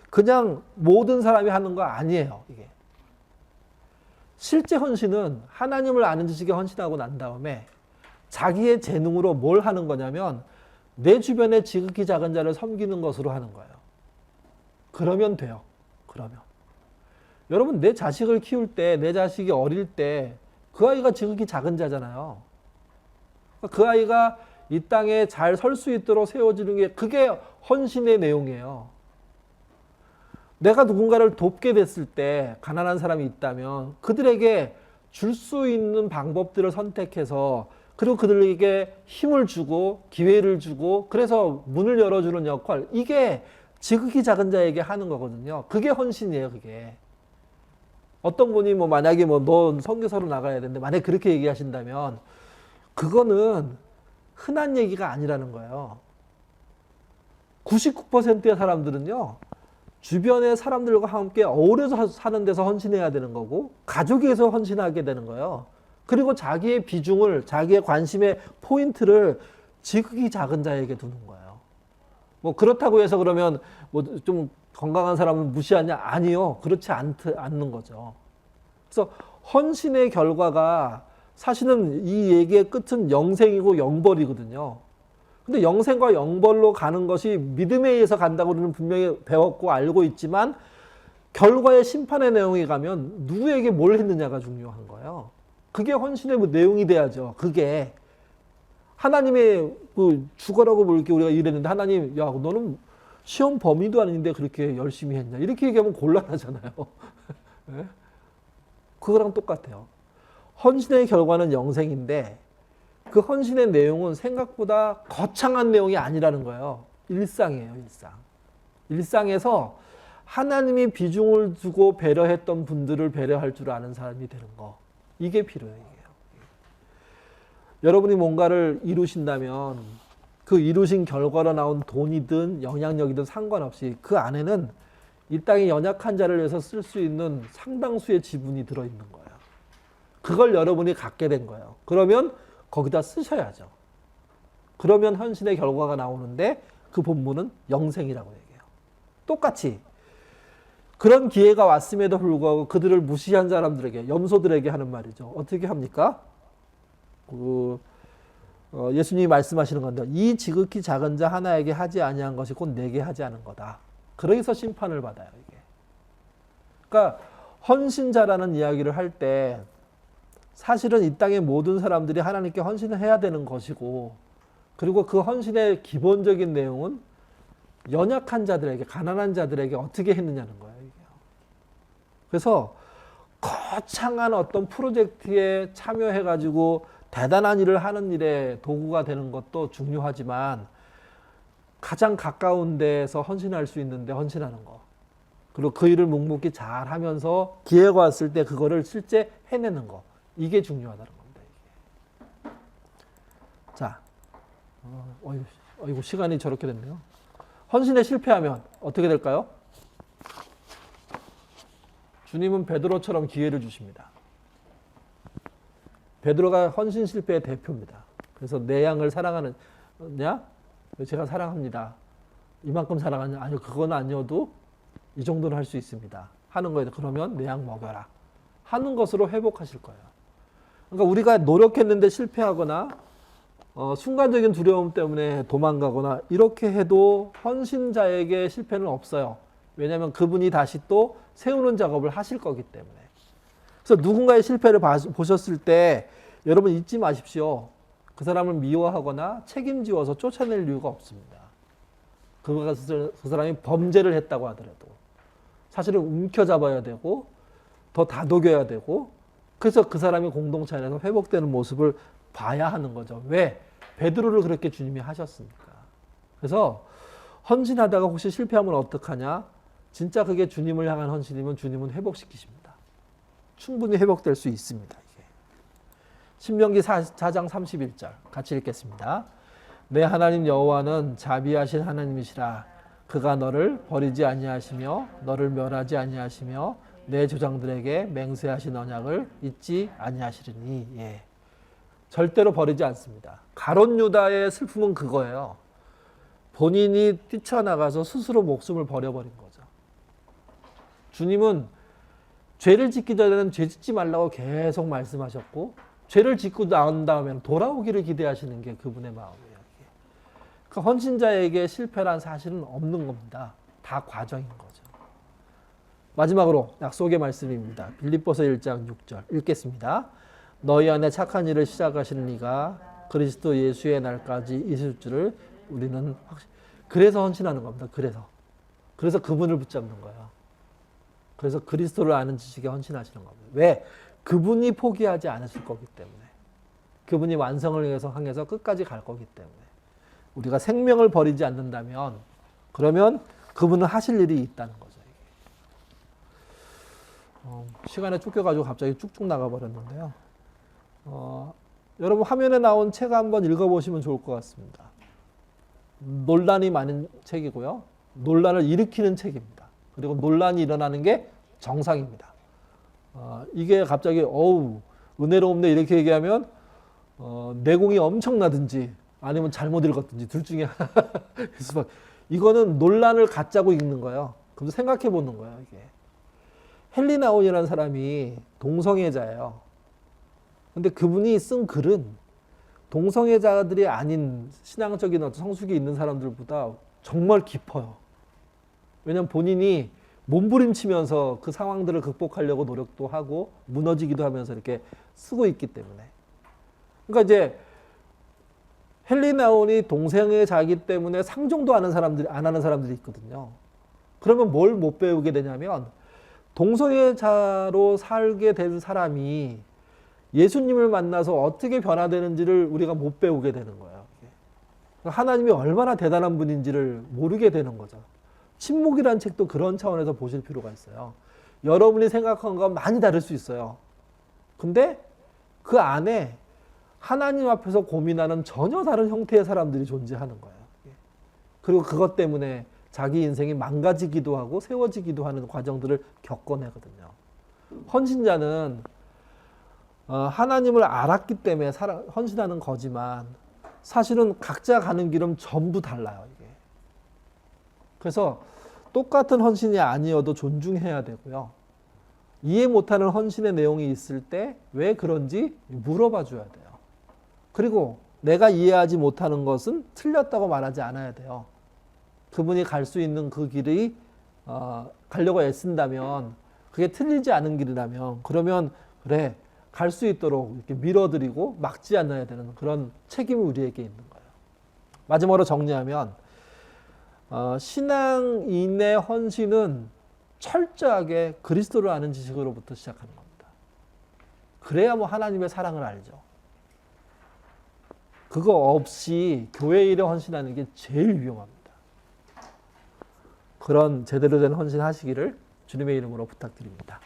그냥 모든 사람이 하는 거 아니에요. 이게. 실제 헌신은 하나님을 아는 지식에 헌신하고 난 다음에 자기의 재능으로 뭘 하는 거냐면 내 주변의 지극히 작은 자를 섬기는 것으로 하는 거예요. 그러면 돼요. 그러면. 여러분, 내 자식을 키울 때, 내 자식이 어릴 때 그 아이가 지극히 작은 자잖아요. 그 아이가 이 땅에 잘 설 수 있도록 세워지는 게 그게 헌신의 내용이에요. 내가 누군가를 돕게 됐을 때 가난한 사람이 있다면 그들에게 줄 수 있는 방법들을 선택해서 그리고 그들에게 힘을 주고 기회를 주고 그래서 문을 열어주는 역할, 이게 지극히 작은 자에게 하는 거거든요. 그게 헌신이에요. 그게. 어떤 분이 뭐 만약에 뭐 너 선교사로 나가야 되는데 만약에 그렇게 얘기하신다면 그거는 흔한 얘기가 아니라는 거예요. 99%의 사람들은요, 주변의 사람들과 함께 어우러져 사는 데서 헌신해야 되는 거고 가족에서 헌신하게 되는 거예요. 그리고 자기의 비중을, 자기의 관심의 포인트를 지극히 작은 자에게 두는 거예요. 뭐 그렇다고 해서 그러면 뭐 좀 건강한 사람은 무시하냐? 아니요. 그렇지 않는 거죠. 그래서 헌신의 결과가 사실은 이 얘기의 끝은 영생이고 영벌이거든요. 근데 영생과 영벌로 가는 것이 믿음에 의해서 간다고 우리는 분명히 배웠고 알고 있지만 결과의 심판의 내용이 가면 누구에게 뭘 했느냐가 중요한 거예요. 그게 헌신의 내용이 돼야죠. 그게 하나님의 그 죽어라고 뭐 이렇게 우리가 이랬는데 하나님, 야, 너는 시험 범위도 아닌데 그렇게 열심히 했냐? 이렇게 얘기하면 곤란하잖아요. 네? 그거랑 똑같아요. 헌신의 결과는 영생인데 그 헌신의 내용은 생각보다 거창한 내용이 아니라는 거예요. 일상이에요, 일상. 일상에서 하나님이 비중을 두고 배려했던 분들을 배려할 줄 아는 사람이 되는 거. 이게 필요해요. 여러분이 뭔가를 이루신다면 그 이루신 결과로 나온 돈이든 영향력이든 상관없이 그 안에는 이 땅의 연약한 자를 위해서 쓸 수 있는 상당수의 지분이 들어있는 거예요. 그걸 여러분이 갖게 된 거예요. 그러면 거기다 쓰셔야죠. 그러면 헌신의 결과가 나오는데 그 본문은 영생이라고 얘기해요. 똑같이 그런 기회가 왔음에도 불구하고 그들을 무시한 사람들에게, 염소들에게 하는 말이죠. 어떻게 합니까? 예수님이 말씀하시는 건데, 이 지극히 작은 자 하나에게 하지 아니한 것이 곧 내게 하지 않은 거다. 그러기서 심판을 받아요, 이게. 그러니까 헌신자라는 이야기를 할 때 사실은 이 땅의 모든 사람들이 하나님께 헌신을 해야 되는 것이고, 그리고 그 헌신의 기본적인 내용은 연약한 자들에게, 가난한 자들에게 어떻게 했느냐는 거예요, 이게. 그래서 거창한 어떤 프로젝트에 참여해가지고 대단한 일을 하는 일에 도구가 되는 것도 중요하지만, 가장 가까운 데에서 헌신할 수 있는데 헌신하는 거, 그리고 그 일을 묵묵히 잘 하면서 기회가 왔을 때 그거를 실제 해내는 거, 이게 중요하다는 겁니다. 이게. 자, 어이구, 시간이 저렇게 됐네요. 헌신에 실패하면 어떻게 될까요? 주님은 베드로처럼 기회를 주십니다. 베드로가 헌신 실패의 대표입니다. 그래서 내 양을 사랑하느냐? 제가 사랑합니다. 이만큼 사랑하냐? 아니요, 그건 아니어도 이 정도는 할 수 있습니다. 하는 거예요. 그러면 내 양 먹여라. 하는 것으로 회복하실 거예요. 그러니까 우리가 노력했는데 실패하거나 순간적인 두려움 때문에 도망가거나 이렇게 해도 헌신자에게 실패는 없어요. 왜냐하면 그분이 다시 또 세우는 작업을 하실 거기 때문에. 그래서 누군가의 실패를 보셨을 때 여러분 잊지 마십시오. 그 사람을 미워하거나 책임지어서 쫓아낼 이유가 없습니다. 그 사람이 범죄를 했다고 하더라도 사실은 움켜잡아야 되고 더 다독여야 되고, 그래서 그 사람이 공동체 안에서 회복되는 모습을 봐야 하는 거죠. 왜? 베드로를 그렇게 주님이 하셨으니까. 그래서 헌신하다가 혹시 실패하면 어떡하냐? 진짜 그게 주님을 향한 헌신이면 주님은 회복시키십니다. 충분히 회복될 수 있습니다. 이게. 신명기 4장 31절 같이 읽겠습니다. 내 하나님 여호와는 자비하신 하나님이시라. 그가 너를 버리지 아니하시며 너를 멸하지 아니하시며 내 조상들에게 맹세하신 언약을 잊지 아니하시리니. 예. 절대로 버리지 않습니다. 가롯 유다의 슬픔은 그거예요. 본인이 뛰쳐나가서 스스로 목숨을 버려버린 거죠. 주님은 죄를 짓기 전에는 죄 짓지 말라고 계속 말씀하셨고, 죄를 짓고 나온 다음에는 돌아오기를 기대하시는 게 그분의 마음이에요. 그 헌신자에게 실패란 사실은 없는 겁니다. 다 과정인 거죠. 마지막으로 약속의 말씀입니다. 빌립보서 1장 6절 읽겠습니다. 너희 안에 착한 일을 시작하시는 이가 그리스도 예수의 날까지 있을 줄을 우리는 그래서 헌신하는 겁니다. 그래서 그분을 붙잡는 거예요. 그래서 그리스도를 아는 지식에 헌신하시는 겁니다. 왜? 그분이 포기하지 않으실 거기 때문에. 그분이 완성을 향해서 끝까지 갈 거기 때문에. 우리가 생명을 버리지 않는다면, 그러면 그분은 하실 일이 있다는 거죠. 시간에 쫓겨가지고 갑자기 쭉쭉 나가버렸는데요. 여러분 화면에 나온 책 한번 읽어보시면 좋을 것 같습니다. 논란이 많은 책이고요. 논란을 일으키는 책입니다. 그리고 논란이 일어나는 게 정상입니다. 이게 갑자기 은혜롭네 이렇게 얘기하면 내공이 엄청나든지 아니면 잘못 읽었든지 둘 중에 하나. 이거는 논란을 갖자고 읽는 거예요. 그럼 생각해 보는 거예요. 이게 헨리 나운이라는 사람이 동성애자예요. 근데 그분이 쓴 글은 동성애자들이 아닌 신앙적인 어떤 성숙이 있는 사람들보다 정말 깊어요. 왜냐하면 본인이 몸부림치면서 그 상황들을 극복하려고 노력도 하고 무너지기도 하면서 이렇게 쓰고 있기 때문에. 그러니까 이제 헨리 나운이 동성애자이기 때문에 상종도 안 하는 사람들이 있거든요. 그러면 뭘 못 배우게 되냐면, 동성애자로 살게 된 사람이 예수님을 만나서 어떻게 변화되는지를 우리가 못 배우게 되는 거예요. 하나님이 얼마나 대단한 분인지를 모르게 되는 거죠. 침묵이라는 책도 그런 차원에서 보실 필요가 있어요. 여러분이 생각한 건 많이 다를 수 있어요. 근데 그 안에 하나님 앞에서 고민하는 전혀 다른 형태의 사람들이 존재하는 거예요. 그리고 그것 때문에 자기 인생이 망가지기도 하고 세워지기도 하는 과정들을 겪어내거든요. 헌신자는 하나님을 알았기 때문에 헌신하는 거지만 사실은 각자 가는 길은 전부 달라요, 이게. 그래서 똑같은 헌신이 아니어도 존중해야 되고요. 이해 못하는 헌신의 내용이 있을 때 왜 그런지 물어봐 줘야 돼요. 그리고 내가 이해하지 못하는 것은 틀렸다고 말하지 않아야 돼요. 그분이 갈 수 있는 그 길이 가려고 애쓴다면, 그게 틀리지 않은 길이라면, 그러면 그래, 갈 수 있도록 이렇게 밀어드리고 막지 않아야 되는 그런 책임이 우리에게 있는 거예요. 마지막으로 정리하면 신앙인의 헌신은 철저하게 그리스도를 아는 지식으로부터 시작하는 겁니다. 그래야 뭐 하나님의 사랑을 알죠. 그거 없이 교회 일에 헌신하는 게 제일 위험합니다. 그런 제대로 된 헌신 하시기를 주님의 이름으로 부탁드립니다.